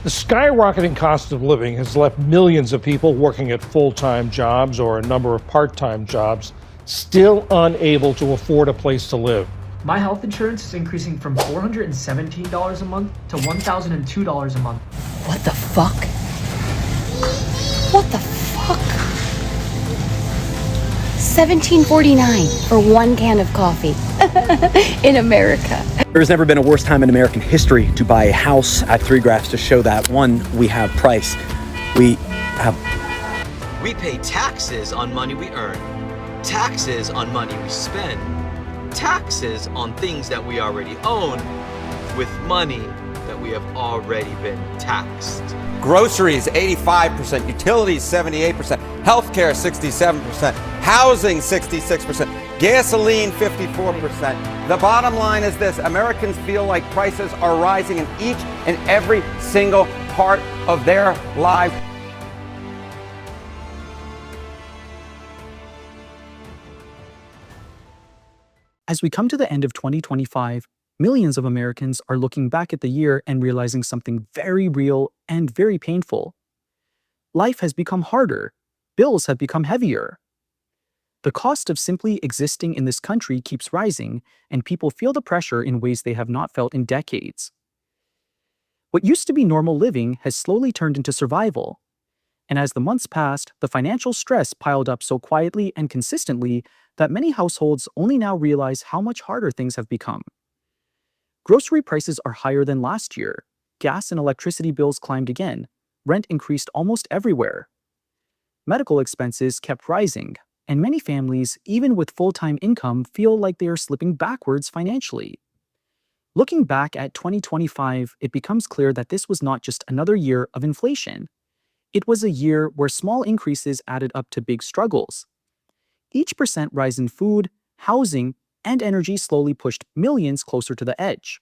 The skyrocketing cost of living has left millions of people working at full-time jobs or a number of part-time jobs still unable to afford a place to live. My health insurance is increasing from $417 a month to $1,002 a month. What the fuck? What the fuck? $17.49 for one can of coffee in America. There's never been a worse time in American history to buy a house. I have 3 graphs to show that. One, we have price. We pay taxes on money we earn, taxes on money we spend, taxes on things that we already own with money that we have already been taxed. Groceries, 85%, utilities, 78%, healthcare, 67%, housing, 66%, gasoline, 54%. The bottom line is this: Americans feel like prices are rising in each and every single part of their lives. As we come to the end of 2025, millions of Americans are looking back at the year and realizing something very real and very painful. Life has become harder. Bills have become heavier. The cost of simply existing in this country keeps rising, and people feel the pressure in ways they have not felt in decades. What used to be normal living has slowly turned into survival. And as the months passed, the financial stress piled up so quietly and consistently that many households only now realize how much harder things have become. Grocery prices are higher than last year. Gas and electricity bills climbed again. Rent increased almost everywhere. Medical expenses kept rising, and many families, even with full-time income, feel like they are slipping backwards financially. Looking back at 2025, it becomes clear that this was not just another year of inflation. It was a year where small increases added up to big struggles. Each percent rise in food, housing, and energy slowly pushed millions closer to the edge.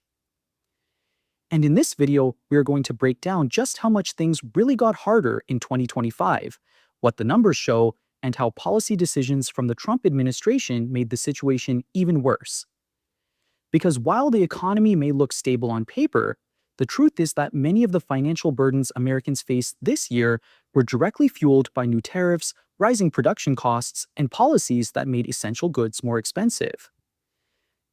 And in this video, we are going to break down just how much things really got harder in 2025, what the numbers show, and how policy decisions from the Trump administration made the situation even worse. Because while the economy may look stable on paper, the truth is that many of the financial burdens Americans face this year were directly fueled by new tariffs, rising production costs, and policies that made essential goods more expensive.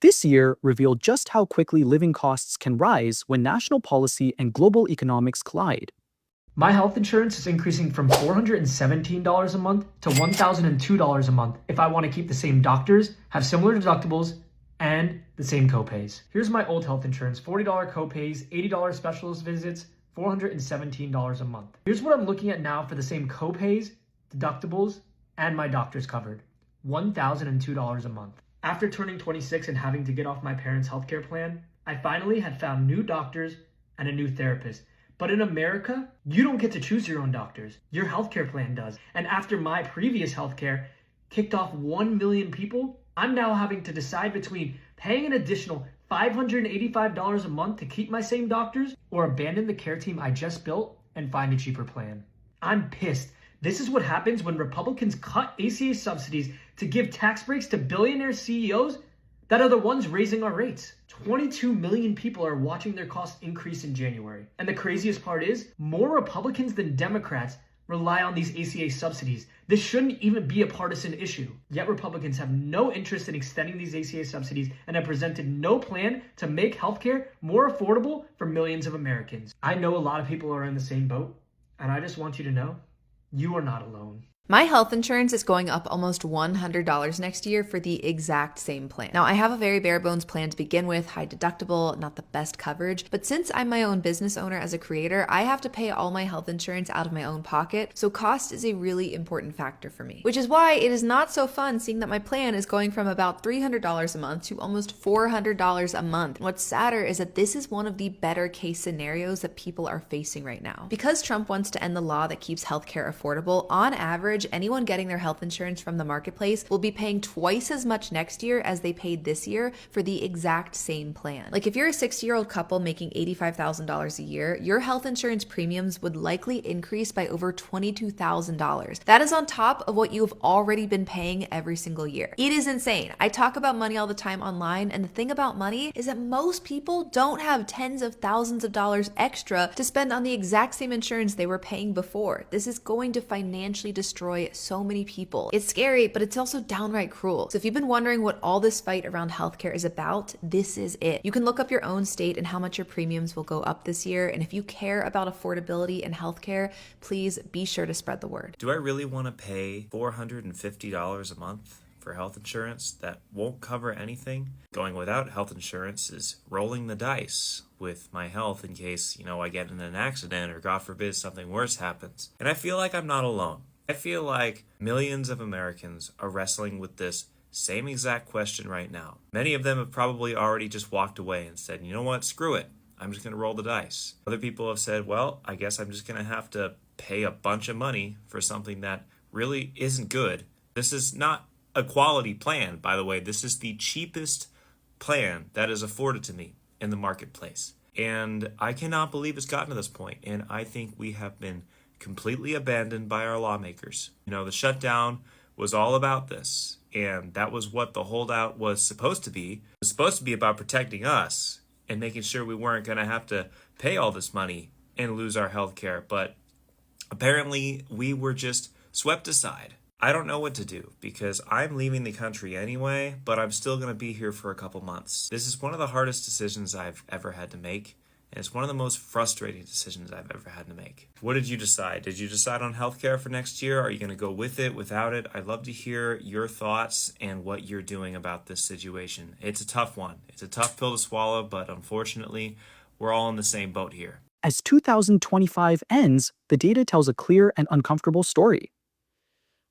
This year revealed just how quickly living costs can rise when national policy and global economics collide. My health insurance is increasing from $417 a month to $1,002 a month if I want to keep the same doctors, have similar deductibles, and the same copays. Here's my old health insurance: $40 copays, $80 specialist visits, $417 a month. Here's what I'm looking at now for the same copays, deductibles, and my doctors covered: $1,002 a month. After turning 26 and having to get off my parents' healthcare plan, I finally had found new doctors and a new therapist. But in America, you don't get to choose your own doctors. Your healthcare plan does. And after my previous healthcare kicked off 1 million people, I'm now having to decide between paying an additional $585 a month to keep my same doctors or abandon the care team I just built and find a cheaper plan. I'm pissed. This is what happens when Republicans cut ACA subsidies to give tax breaks to billionaire CEOs that are the ones raising our rates. 22 million people are watching their costs increase in January. And the craziest part is, more Republicans than Democrats rely on these ACA subsidies. This shouldn't even be a partisan issue. Yet Republicans have no interest in extending these ACA subsidies and have presented no plan to make healthcare more affordable for millions of Americans. I know a lot of people are in the same boat, and I just want you to know, you are not alone. My health insurance is going up almost $100 next year for the exact same plan. Now, I have a very bare bones plan to begin with, high deductible, not the best coverage, but since I'm my own business owner as a creator, I have to pay all my health insurance out of my own pocket, so cost is a really important factor for me. Which is why it is not so fun seeing that my plan is going from about $300 a month to almost $400 a month. And what's sadder is that this is one of the better case scenarios that people are facing right now. Because Trump wants to end the law that keeps healthcare affordable, on average, average, anyone getting their health insurance from the marketplace will be paying twice as much next year as they paid this year for the exact same plan. Like if you're a 60-year-old couple making $85,000 a year, your health insurance premiums would likely increase by over $22,000. That is on top of what you've already been paying every single year. It is insane. I talk about money all the time online, and the thing about money is that most people don't have tens of thousands of dollars extra to spend on the exact same insurance they were paying before. This is going to financially destroy so many people. It's scary, but it's also downright cruel. So if you've been wondering what all this fight around healthcare is about, this is it. You can look up your own state and how much your premiums will go up this year. And if you care about affordability and healthcare, please be sure to spread the word. Do I really want to pay $450 a month for health insurance that won't cover anything? Going without health insurance is rolling the dice with my health in case, I get in an accident or God forbid something worse happens. And I feel like I'm not alone. I feel like millions of Americans are wrestling with this same exact question right now. Many of them have probably already just walked away and said, you know what, screw it. I'm just going to roll the dice. Other people have said, well, I guess I'm just going to have to pay a bunch of money for something that really isn't good. This is not a quality plan, by the way. This is the cheapest plan that is afforded to me in the marketplace. And I cannot believe it's gotten to this point. And I think we have been completely abandoned by our lawmakers. The shutdown was all about this. And that was what the holdout was supposed to be. It was supposed to be about protecting us and making sure we weren't going to have to pay all this money and lose our health care. But apparently we were just swept aside. I don't know what to do because I'm leaving the country anyway, but I'm still going to be here for a couple months. This is one of the hardest decisions I've ever had to make, and it's one of the most frustrating decisions I've ever had to make. What did you decide? Did you decide on healthcare for next year? Are you going to go with it, without it? I'd love to hear your thoughts and what you're doing about this situation. It's a tough one. It's a tough pill to swallow, but unfortunately, we're all in the same boat here. As 2025 ends, the data tells a clear and uncomfortable story.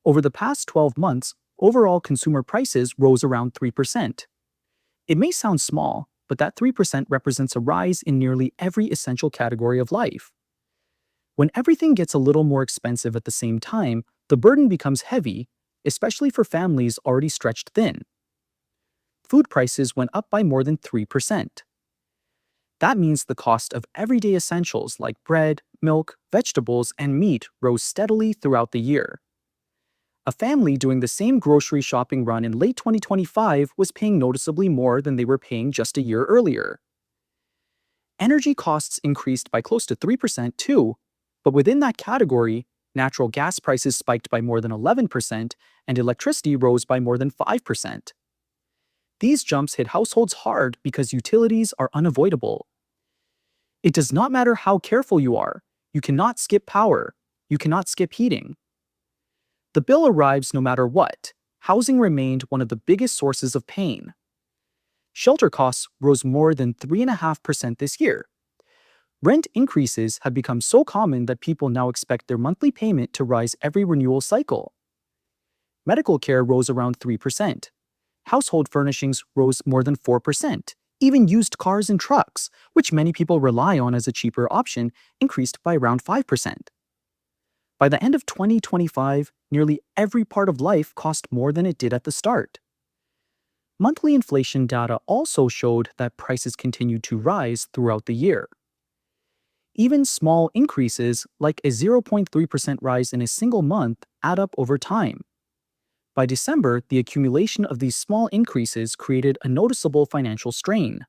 Over the past 12 months, overall consumer prices rose around 3%. It may sound small, but that 3% represents a rise in nearly every essential category of life. When everything gets a little more expensive at the same time, the burden becomes heavy, especially for families already stretched thin. Food prices went up by more than 3%. That means the cost of everyday essentials like bread, milk, vegetables, and meat rose steadily throughout the year. A family doing the same grocery shopping run in late 2025 was paying noticeably more than they were paying just a year earlier. Energy costs increased by close to 3% too, but within that category, natural gas prices spiked by more than 11% and electricity rose by more than 5%. These jumps hit households hard because utilities are unavoidable. It does not matter how careful you are. You cannot skip power. You cannot skip heating. The bill arrives no matter what. Housing remained one of the biggest sources of pain. Shelter costs rose more than 3.5% this year. Rent increases have become so common that people now expect their monthly payment to rise every renewal cycle. Medical care rose around 3%. Household furnishings rose more than 4%. Even used cars and trucks, which many people rely on as a cheaper option, increased by around 5%. By the end of 2025, nearly every part of life cost more than it did at the start. Monthly inflation data also showed that prices continued to rise throughout the year. Even small increases, like a 0.3% rise in a single month, add up over time. By December, the accumulation of these small increases created a noticeable financial strain.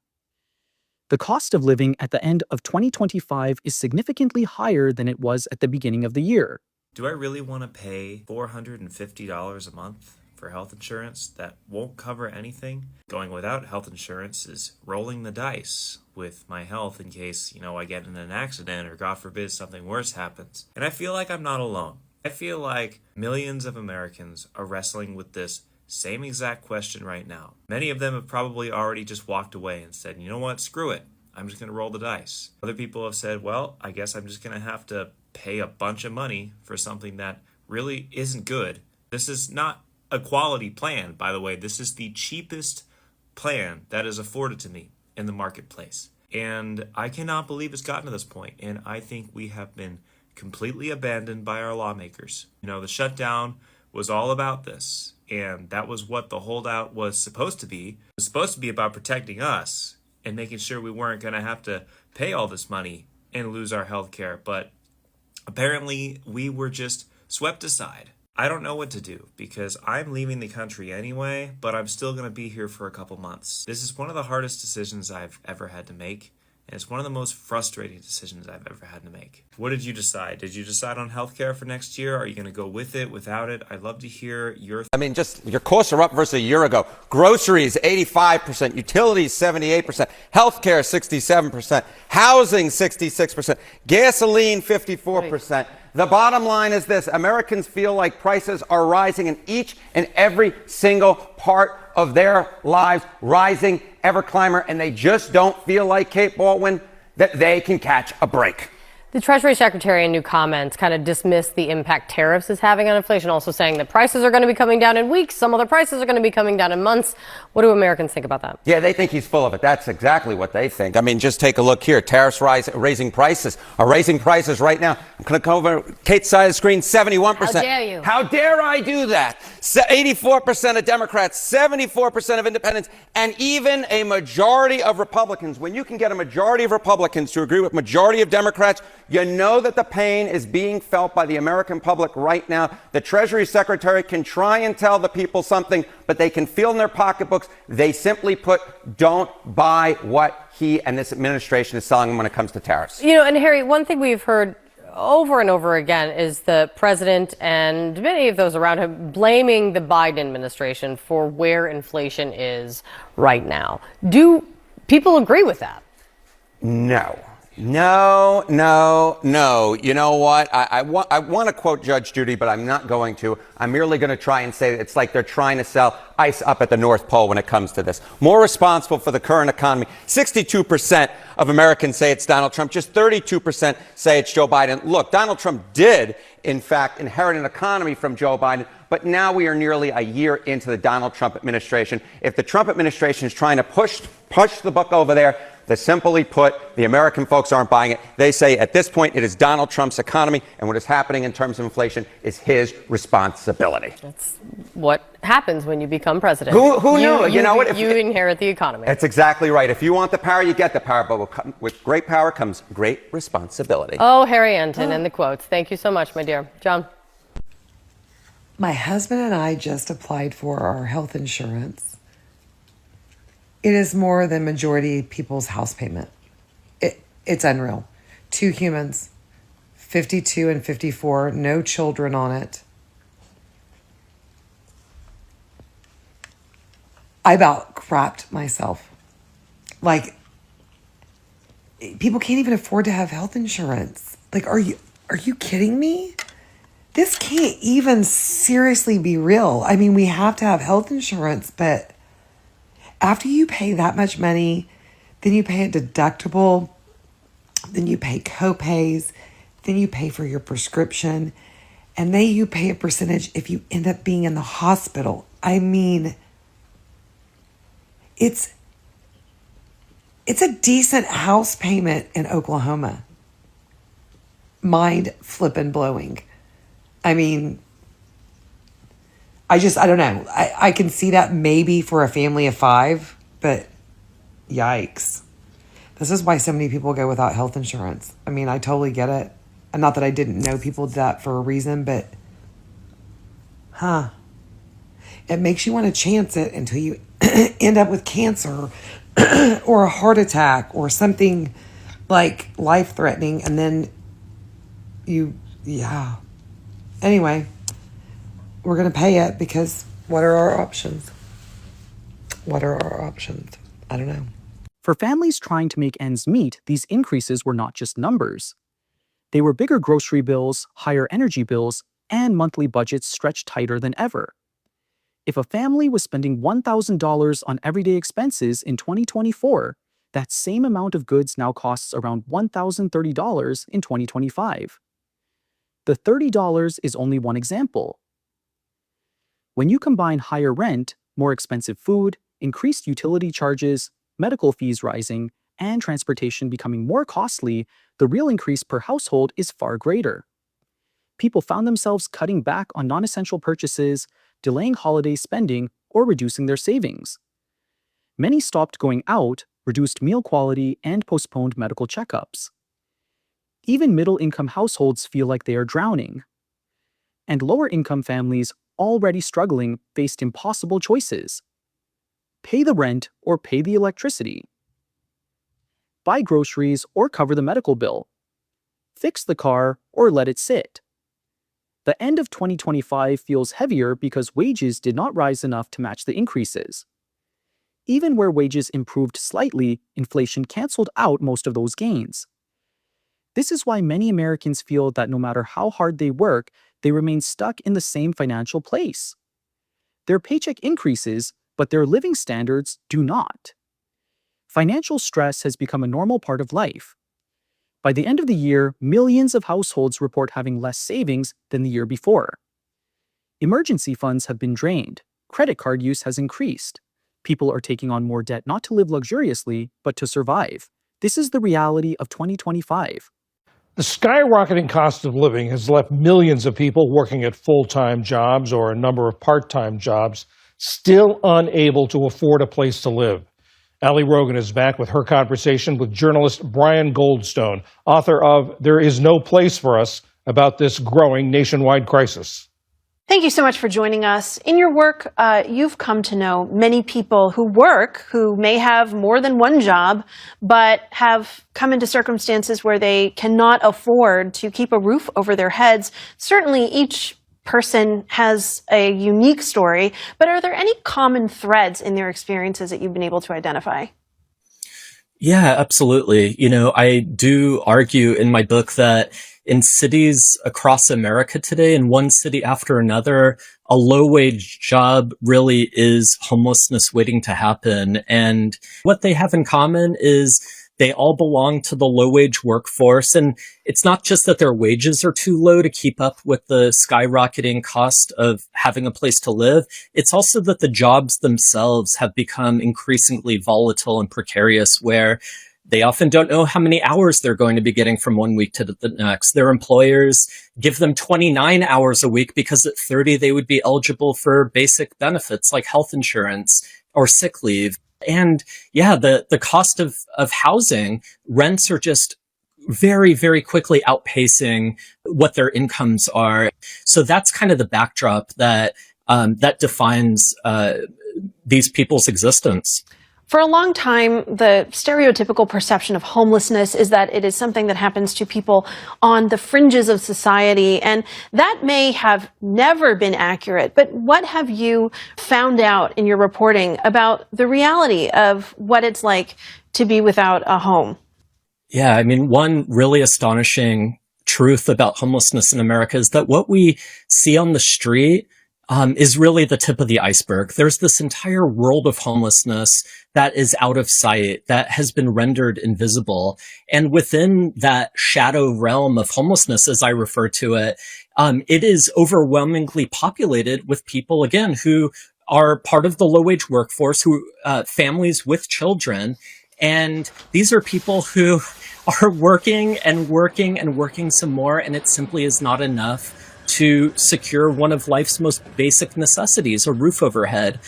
The cost of living at the end of 2025 is significantly higher than it was at the beginning of the year. Do I really want to pay $450 a month for health insurance that won't cover anything? Going without health insurance is rolling the dice with my health in case, I get in an accident or God forbid something worse happens. And I feel like I'm not alone. I feel like millions of Americans are wrestling with this same exact question right now. Many of them have probably already just walked away and said, you know what, screw it. I'm just going to roll the dice. Other people have said, well, I guess I'm just going to have to pay a bunch of money for something that really isn't good. This is not a quality plan, by the way. This is the cheapest plan that is afforded to me in the marketplace. And I cannot believe it's gotten to this point. And I think we have been completely abandoned by our lawmakers. You know, the shutdown was all about this, and that was what the holdout was supposed to be. It was supposed to be about protecting us and making sure we weren't going to have to pay all this money and lose our health care. But apparently, we were just swept aside. I don't know what to do because I'm leaving the country anyway, but I'm still going to be here for a couple months. This is one of the hardest decisions I've ever had to make, and it's one of the most frustrating decisions I've ever had to make. What did you decide? Did you decide on healthcare for next year? Are you going to go with it, without it? I'd love to hear your I mean, just your costs are up versus a year ago. Groceries, 85%. Utilities, 78%. Healthcare, 67%. Housing, 66%. Gasoline, 54%. The bottom line is this. Americans feel like prices are rising in each and every single part of their lives, rising ever climber, and they just don't feel like, Kate Baldwin, that they can catch a break. The Treasury Secretary in new comments kind of dismissed the impact tariffs is having on inflation, also saying that prices are going to be coming down in weeks. Some other prices are going to be coming down in months. What do Americans think about that? Yeah, they think he's full of it. That's exactly what they think. I mean, just take a look here. Tariffs raising prices right now. I'm going to come over Kate's side of the screen, 71%. How dare you? How dare I do that? 84% of Democrats, 74% of independents, and even a majority of Republicans. When you can get a majority of Republicans to agree with majority of Democrats, you know that the pain is being felt by the American public right now. The Treasury Secretary can try and tell the people something, but they can feel in their pocketbooks. They simply put, don't buy what he and this administration is selling them when it comes to tariffs. You know, and Harry, one thing we've heard over and over again is the president and many of those around him blaming the Biden administration for where inflation is right now. Do people agree with that? No. You know what? I want to quote Judge Judy, but I'm not going to. I'm merely going to try and say it's like they're trying to sell ice up at the North Pole when it comes to this. More responsible for the current economy. 62% of Americans say it's Donald Trump. Just 32% say it's Joe Biden. Look, Donald Trump did, in fact, inherit an economy from Joe Biden. But now we are nearly a year into the Donald Trump administration. If the Trump administration is trying to push the buck over there, simply put, the American folks aren't buying it. They say at this point it is Donald Trump's economy, and what is happening in terms of inflation is his responsibility. That's what happens when you become president. Who knew? You know what? You inherit the economy. That's exactly right. If you want the power, you get the power. But with great power comes great responsibility. Oh, Harry Anton and the quotes. Thank you so much, my dear. John. My husband and I just applied for our health insurance. It is more than majority people's house payment. It's unreal. 2 humans, 52 and 54, no children on it. I about crapped myself. Like, people can't even afford to have health insurance. Like, are you kidding me? This can't even seriously be real. I mean, we have to have health insurance, but after you pay that much money, then you pay a deductible, then you pay co-pays, then you pay for your prescription, and then you pay a percentage if you end up being in the hospital. I mean, it's a decent house payment in Oklahoma. Mind flippin' blowing. I mean, I don't know. I can see that maybe for a family of 5, but yikes. This is why so many people go without health insurance. I mean, I totally get it. And not that I didn't know people did that for a reason, but it makes you want to chance it until you end up with cancer or a heart attack or something like life-threatening, and then Anyway, we're going to pay it because what are our options? I don't know. For families trying to make ends meet, these increases were not just numbers. They were bigger grocery bills, higher energy bills, and monthly budgets stretched tighter than ever. If a family was spending $1,000 on everyday expenses in 2024, that same amount of goods now costs around $1,030 in 2025. The $30 is only one example. When you combine higher rent, more expensive food, increased utility charges, medical fees rising, and transportation becoming more costly, the real increase per household is far greater. People found themselves cutting back on non-essential purchases, delaying holiday spending, or reducing their savings. Many stopped going out, reduced meal quality, and postponed medical checkups. Even middle-income households feel like they are drowning. And lower-income families, already struggling, faced impossible choices. Pay the rent or pay the electricity. Buy groceries or cover the medical bill. Fix the car or let it sit. The end of 2025 feels heavier because wages did not rise enough to match the increases. Even where wages improved slightly, inflation canceled out most of those gains. This is why many Americans feel that no matter how hard they work, they remain stuck in the same financial place. Their paycheck increases, but their living standards do not. Financial stress has become a normal part of life. By the end of the year, millions of households report having less savings than the year before. Emergency funds have been drained. Credit card use has increased. People are taking on more debt not to live luxuriously, but to survive. This is the reality of 2025. The skyrocketing cost of living has left millions of people working at full-time jobs or a number of part-time jobs still unable to afford a place to live. Ali Rogan is back with her conversation with journalist Brian Goldstone, author of There Is No Place for Us, about this growing nationwide crisis. Thank you so much for joining us. In your work, you've come to know many people who work, who may have more than one job, but have come into circumstances where they cannot afford to keep a roof over their heads. Certainly, each person has a unique story, but are there any common threads in their experiences that you've been able to identify? Yeah, absolutely. I do argue in my book that in cities across America today, in one city after another, a low-wage job really is homelessness waiting to happen. And what they have in common is they all belong to the low-wage workforce. And it's not just that their wages are too low to keep up with the skyrocketing cost of having a place to live. It's also that the jobs themselves have become increasingly volatile and precarious, where they often don't know how many hours they're going to be getting from one week to the next. Their employers give them 29 hours a week because at 30 they would be eligible for basic benefits like health insurance or sick leave. And yeah, the cost of housing, rents are just very, very quickly outpacing what their incomes are. So that's kind of the backdrop that defines these people's existence. For a long time, the stereotypical perception of homelessness is that it is something that happens to people on the fringes of society, and that may have never been accurate. But what have you found out in your reporting about the reality of what it's like to be without a home? Yeah, one really astonishing truth about homelessness in America is that what we see on the street is really the tip of the iceberg. There's this entire world of homelessness that is out of sight, that has been rendered invisible. And within that shadow realm of homelessness, as I refer to it, it is overwhelmingly populated with people, again, who are part of the low-wage workforce, who families with children. And these are people who are working and working and working some more, and it simply is not enough to secure one of life's most basic necessities, a roof overhead.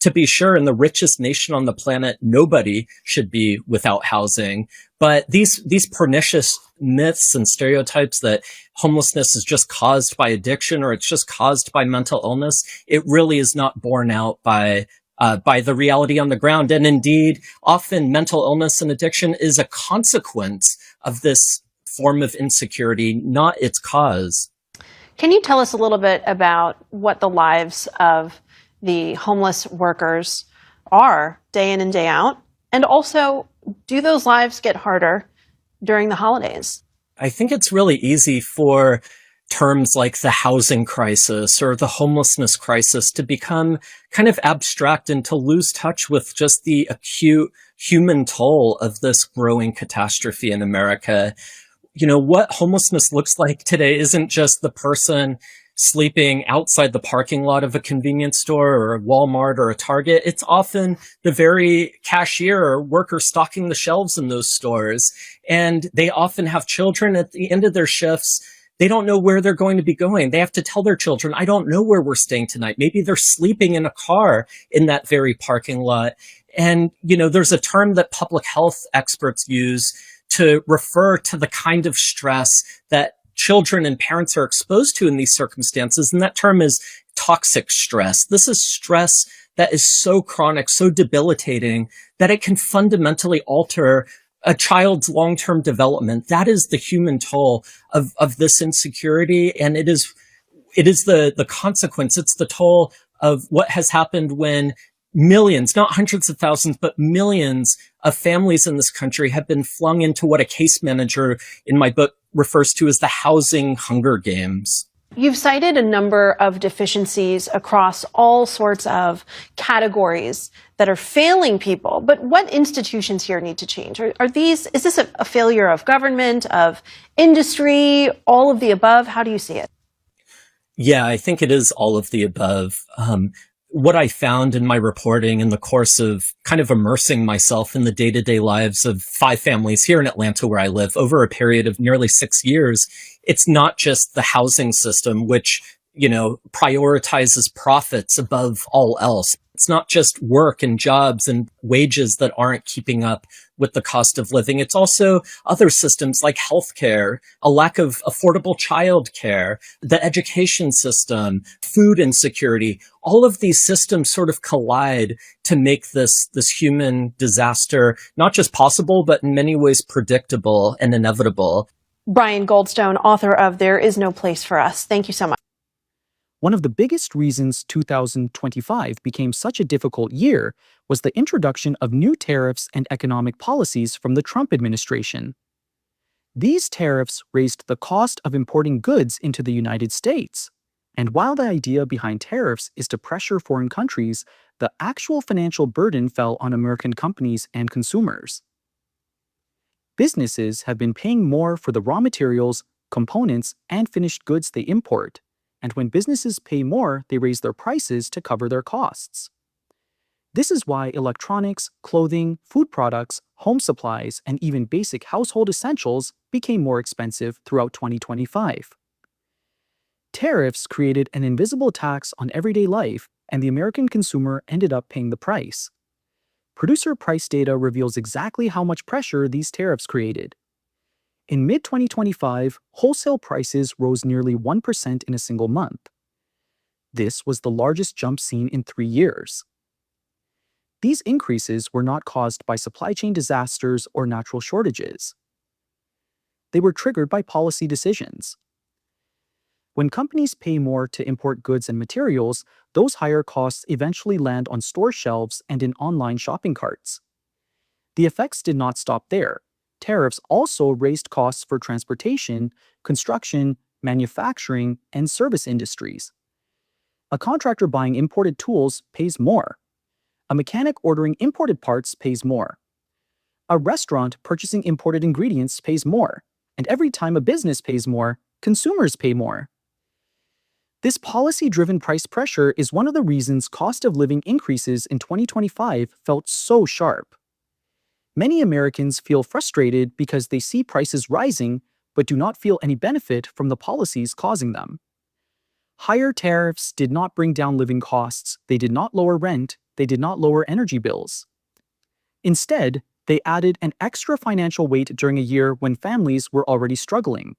To be sure, in the richest nation on the planet, nobody should be without housing. But these pernicious myths and stereotypes that homelessness is just caused by addiction or it's just caused by mental illness, it really is not borne out by the reality on the ground. And indeed, often mental illness and addiction is a consequence of this form of insecurity, not its cause. Can you tell us a little bit about what the lives of the homeless workers are day in and day out? And also, do those lives get harder during the holidays? I think it's really easy for terms like the housing crisis or the homelessness crisis to become kind of abstract and to lose touch with just the acute human toll of this growing catastrophe in America. What homelessness looks like today isn't just the person sleeping outside the parking lot of a convenience store or a Walmart or a Target. It's often the very cashier or worker stocking the shelves in those stores. And they often have children at the end of their shifts. They don't know where they're going to be going. They have to tell their children, I don't know where we're staying tonight. Maybe they're sleeping in a car in that very parking lot. And, there's a term that public health experts use to refer to the kind of stress that children and parents are exposed to in these circumstances. And that term is toxic stress. This is stress that is so chronic, so debilitating that it can fundamentally alter a child's long-term development. That is the human toll of this insecurity. And it is the consequence. It's the toll of what has happened when millions, not hundreds of thousands, but millions of families in this country have been flung into what a case manager in my book refers to as the housing Hunger Games. You've cited a number of deficiencies across all sorts of categories that are failing people. But what institutions here need to change? Is this a failure of government, of industry, all of the above? How do you see it? Yeah, I think it is all of the above. What I found in my reporting in the course of kind of immersing myself in the day-to-day lives of 5 families here in Atlanta where I live over a period of nearly 6 years, it's not just the housing system, which, prioritizes profits above all else. It's not just work and jobs and wages that aren't keeping up with the cost of living. It's also other systems like healthcare, a lack of affordable childcare, the education system, food insecurity. All of these systems sort of collide to make this human disaster not just possible, but in many ways predictable and inevitable. Brian Goldstone, author of There Is No Place for Us. Thank you so much. One of the biggest reasons 2025 became such a difficult year was the introduction of new tariffs and economic policies from the Trump administration. These tariffs raised the cost of importing goods into the United States. And while the idea behind tariffs is to pressure foreign countries, the actual financial burden fell on American companies and consumers. Businesses have been paying more for the raw materials, components, and finished goods they import. And when businesses pay more, they raise their prices to cover their costs. This is why electronics, clothing, food products, home supplies, and even basic household essentials became more expensive throughout 2025. Tariffs created an invisible tax on everyday life, and the American consumer ended up paying the price. Producer price data reveals exactly how much pressure these tariffs created. In mid-2025, wholesale prices rose nearly 1% in a single month. This was the largest jump seen in 3 years. These increases were not caused by supply chain disasters or natural shortages. They were triggered by policy decisions. When companies pay more to import goods and materials, those higher costs eventually land on store shelves and in online shopping carts. The effects did not stop there. Tariffs also raised costs for transportation, construction, manufacturing, and service industries. A contractor buying imported tools pays more. A mechanic ordering imported parts pays more. A restaurant purchasing imported ingredients pays more. And every time a business pays more, consumers pay more. This policy-driven price pressure is one of the reasons cost of living increases in 2025 felt so sharp. Many Americans feel frustrated because they see prices rising but do not feel any benefit from the policies causing them. Higher tariffs did not bring down living costs, they did not lower rent, they did not lower energy bills. Instead, they added an extra financial weight during a year when families were already struggling.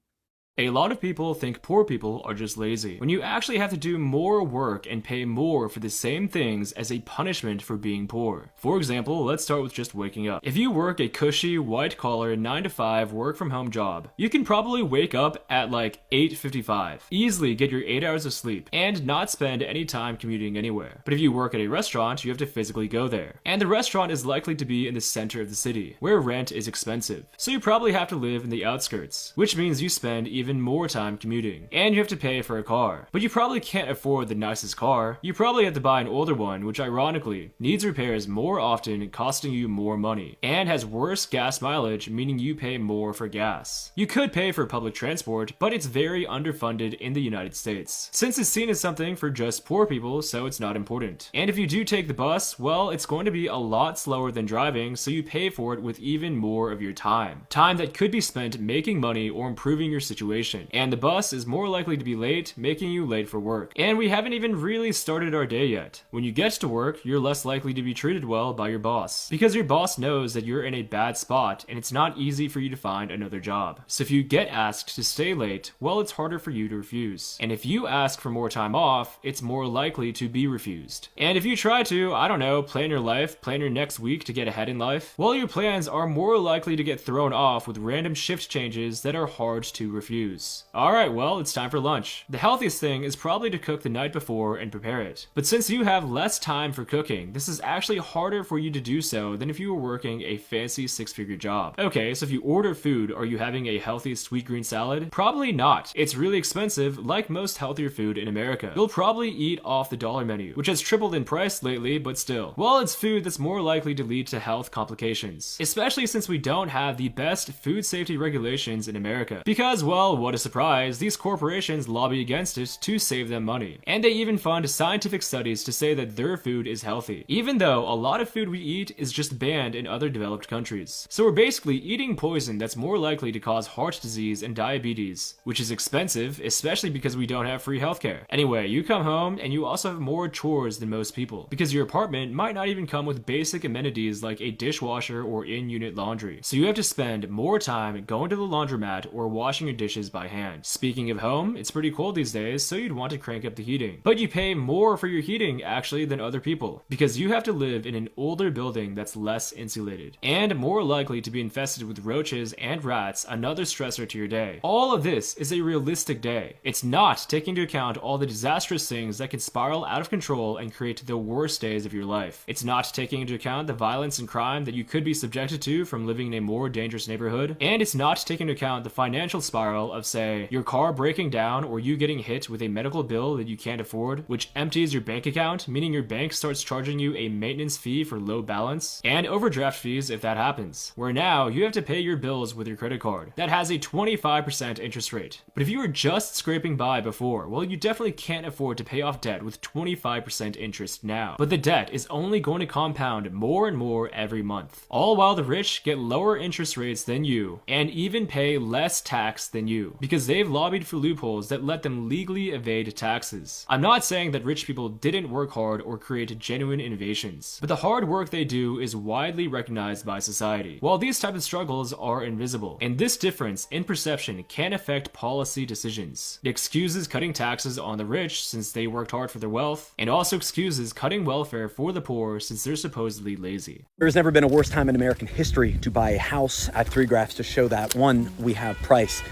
A lot of people think poor people are just lazy, when you actually have to do more work and pay more for the same things as a punishment for being poor. For example, let's start with just waking up. If you work a cushy, white-collar, 9-to-5 work-from-home job, you can probably wake up at like 8:55, easily get your 8 hours of sleep, and not spend any time commuting anywhere. But if you work at a restaurant, you have to physically go there. And the restaurant is likely to be in the center of the city, where rent is expensive. So you probably have to live in the outskirts, which means you spend even even more time commuting. And you have to pay for a car. But you probably can't afford the nicest car. You probably have to buy an older one, which ironically needs repairs more often, costing you more money, and has worse gas mileage, meaning you pay more for gas. You could pay for public transport, but it's very underfunded in the United States, since it's seen as something for just poor people, so it's not important. And if you do take the bus, well, it's going to be a lot slower than driving, so you pay for it with even more of your time. Time that could be spent making money or improving your situation. And the bus is more likely to be late, making you late for work. And we haven't even really started our day yet. When you get to work, you're less likely to be treated well by your boss, because your boss knows that you're in a bad spot and it's not easy for you to find another job. So if you get asked to stay late, well, it's harder for you to refuse. And if you ask for more time off, it's more likely to be refused. And if you try to, I don't know, plan your life, plan your next week to get ahead in life, well, your plans are more likely to get thrown off with random shift changes that are hard to refuse. Alright, well, it's time for lunch. The healthiest thing is probably to cook the night before and prepare it. But since you have less time for cooking, this is actually harder for you to do so than if you were working a fancy six-figure job. Okay, so if you order food, are you having a healthy sweet green salad? Probably not. It's really expensive, like most healthier food in America. You'll probably eat off the dollar menu, which has tripled in price lately, but still. Well, it's food that's more likely to lead to health complications, especially since we don't have the best food safety regulations in America. Because, well, what a surprise, these corporations lobby against it to save them money. And they even fund scientific studies to say that their food is healthy, even though a lot of food we eat is just banned in other developed countries. So we're basically eating poison that's more likely to cause heart disease and diabetes, which is expensive, especially because we don't have free healthcare. Anyway, you come home and you also have more chores than most people, because your apartment might not even come with basic amenities like a dishwasher or in-unit laundry. So you have to spend more time going to the laundromat or washing your dishes by hand. Speaking of home, it's pretty cold these days, so you'd want to crank up the heating. But you pay more for your heating actually than other people, because you have to live in an older building that's less insulated, and more likely to be infested with roaches and rats, another stressor to your day. All of this is a realistic day. It's not taking into account all the disastrous things that can spiral out of control and create the worst days of your life. It's not taking into account the violence and crime that you could be subjected to from living in a more dangerous neighborhood, and it's not taking into account the financial spiral of, say, your car breaking down or you getting hit with a medical bill that you can't afford, which empties your bank account, meaning your bank starts charging you a maintenance fee for low balance, and overdraft fees if that happens, where now you have to pay your bills with your credit card. That has a 25% interest rate. But if you were just scraping by before, well, you definitely can't afford to pay off debt with 25% interest now. But the debt is only going to compound more and more every month, all while the rich get lower interest rates than you, and even pay less tax than you, because they've lobbied for loopholes that let them legally evade taxes. I'm not saying that rich people didn't work hard or create genuine innovations, but the hard work they do is widely recognized by society, while these types of struggles are invisible. And this difference in perception can affect policy decisions. It excuses cutting taxes on the rich since they worked hard for their wealth, and also excuses cutting welfare for the poor since they're supposedly lazy. There's never been a worse time in American history to buy a house. I have 3 graphs to show that. One, we have price.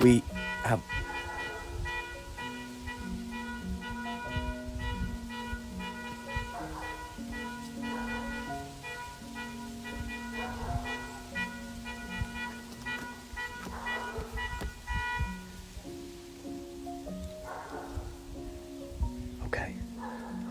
We have... Okay.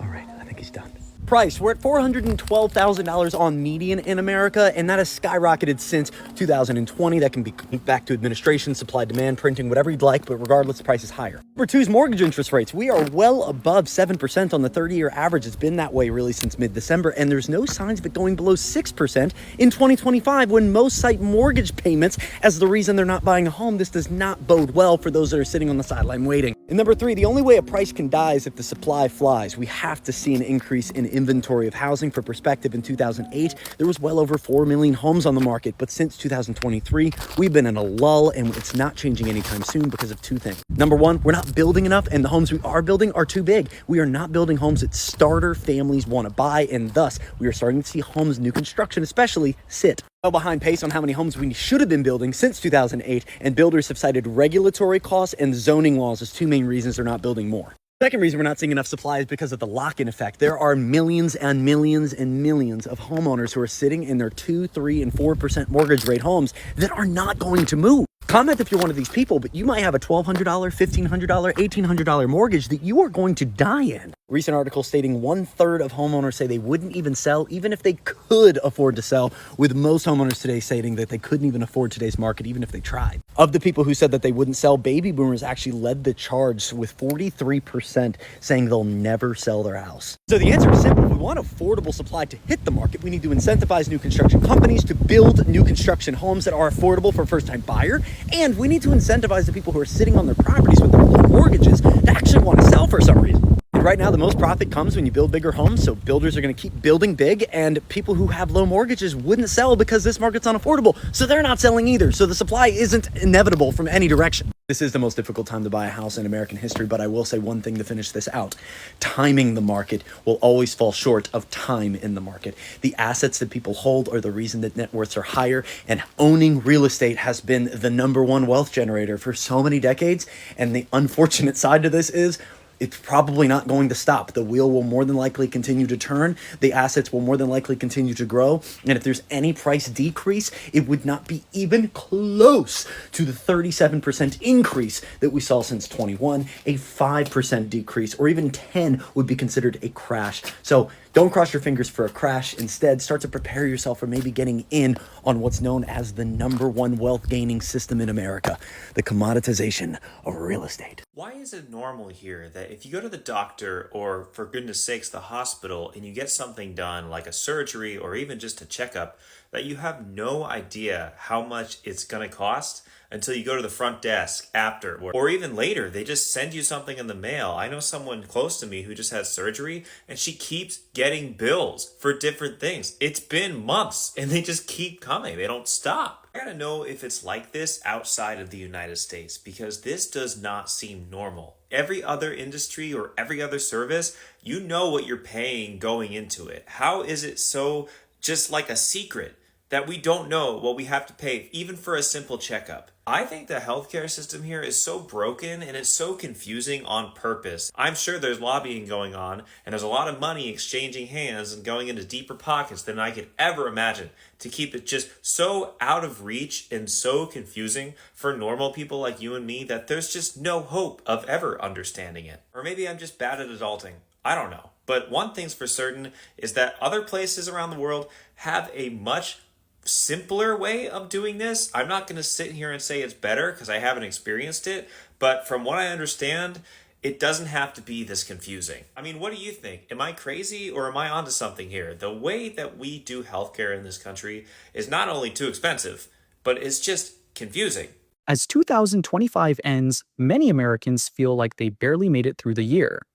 All right, I think he's done. Price, we're at $412,000 on median in America, and that has skyrocketed since 2020. That can be back to administration, supply, demand, printing, whatever you'd like, but regardless, the price is higher. Number 2 is mortgage interest rates. We are well above 7% on the 30-year average. It's been that way really since mid-December, and there's no signs of it going below 6% in 2025 when most cite mortgage payments as the reason they're not buying a home. This does not bode well for those that are sitting on the sideline waiting. And number 3, the only way a price can die is if the supply flies. We have to see an increase in inventory of housing. For perspective, in 2008, there was well over 4 million homes on the market, but since 2023, we've been in a lull, and it's not changing anytime soon because of 2 things. Number 1, we're not building enough, and the homes we are building are too big. We are not building homes that starter families want to buy, and thus, we are starting to see homes, new construction especially, sit well behind pace on how many homes we should have been building since 2008, and builders have cited regulatory costs and zoning laws as 2 main reasons they're not building more. Second reason we're not seeing enough supply is because of the lock-in effect. There are millions and millions and millions of homeowners who are sitting in their 2, 3, and 4% mortgage rate homes that are not going to move. Comment if you're one of these people, but you might have a $1,200, $1,500, $1,800 mortgage that you are going to die in. Recent article stating 1/3 of homeowners say they wouldn't even sell even if they could afford to sell, with most homeowners today stating that they couldn't even afford today's market even if they tried. Of the people who said that they wouldn't sell, baby boomers actually led the charge with 43% saying they'll never sell their house. So the answer is simple. If we want affordable supply to hit the market, we need to incentivize new construction companies to build new construction homes that are affordable for a first-time buyer, and we need to incentivize the people who are sitting on their properties with their low mortgages to actually want to sell for some reason. And right now, the most profit comes when you build bigger homes, so builders are going to keep building big, and people who have low mortgages wouldn't sell because this market's unaffordable, so they're not selling either. So the supply isn't inevitable from any direction. This is the most difficult time to buy a house in American history, but I will say one thing to finish this out. Timing the market will always fall short of time in the market. The assets that people hold are the reason that net worths are higher, and owning real estate has been the #1 wealth generator for so many decades, and the unfortunate side to this is it's probably not going to stop. The wheel will more than likely continue to turn. The assets will more than likely continue to grow. And if there's any price decrease, it would not be even close to the 37% increase that we saw since 21. A 5% decrease or even 10 would be considered a crash. So don't cross your fingers for a crash. Instead, start to prepare yourself for maybe getting in on what's known as the #1 wealth gaining system in America, the commoditization of real estate. Why is it normal here that if you go to the doctor or, for goodness sakes, the hospital and you get something done like a surgery or even just a checkup, that you have no idea how much it's going to cost until you go to the front desk after, or even later, they just send you something in the mail. I know someone close to me who just had surgery and she keeps getting bills for different things. It's been months and they just keep coming. They don't stop. I gotta know if it's like this outside of the United States, because this does not seem normal. Every other industry or every other service, you know what you're paying going into it. How is it so just like a secret that we don't know what we have to pay even for a simple checkup? I think the healthcare system here is so broken and it's so confusing on purpose. I'm sure there's lobbying going on and there's a lot of money exchanging hands and going into deeper pockets than I could ever imagine to keep it just so out of reach and so confusing for normal people like you and me that there's just no hope of ever understanding it. Or maybe I'm just bad at adulting. I don't know. But one thing's for certain is that other places around the world have a much simpler way of doing this. I'm not going to sit here and say it's better because I haven't experienced it, but from what I understand, it doesn't have to be this confusing. I mean, what do you think? Am I crazy or am I onto something here? The way that we do healthcare in this country is not only too expensive, but it's just confusing. As 2025 ends, many Americans feel like they barely made it through the year.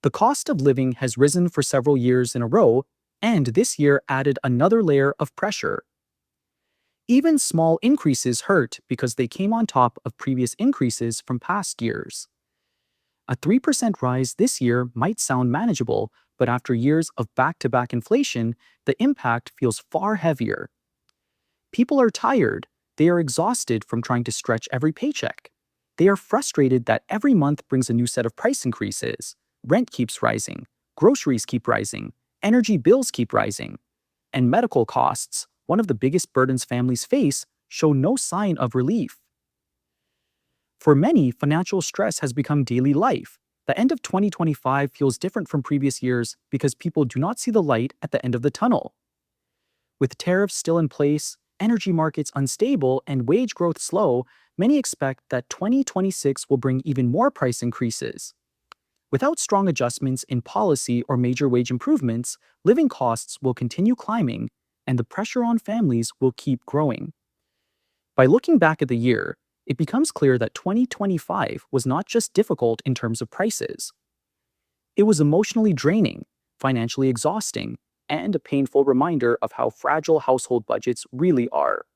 The cost of living has risen for several years in a row, and this year added another layer of pressure. Even small increases hurt because they came on top of previous increases from past years. A 3% rise this year might sound manageable, but after years of back-to-back inflation, the impact feels far heavier. People are tired. They are exhausted from trying to stretch every paycheck. They are frustrated that every month brings a new set of price increases. Rent keeps rising, groceries keep rising, energy bills keep rising, and medical costs, one of the biggest burdens families face, show no sign of relief. For many, financial stress has become daily life. The end of 2025 feels different from previous years because people do not see the light at the end of the tunnel. With tariffs still in place, energy markets unstable, and wage growth slow, many expect that 2026 will bring even more price increases. Without strong adjustments in policy or major wage improvements, living costs will continue climbing, and the pressure on families will keep growing. By looking back at the year, it becomes clear that 2025 was not just difficult in terms of prices. It was emotionally draining, financially exhausting, and a painful reminder of how fragile household budgets really are.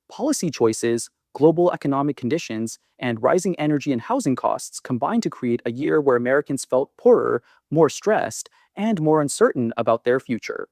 Policy choices, global economic conditions, and rising energy and housing costs combined to create a year where Americans felt poorer, more stressed, and more uncertain about their future.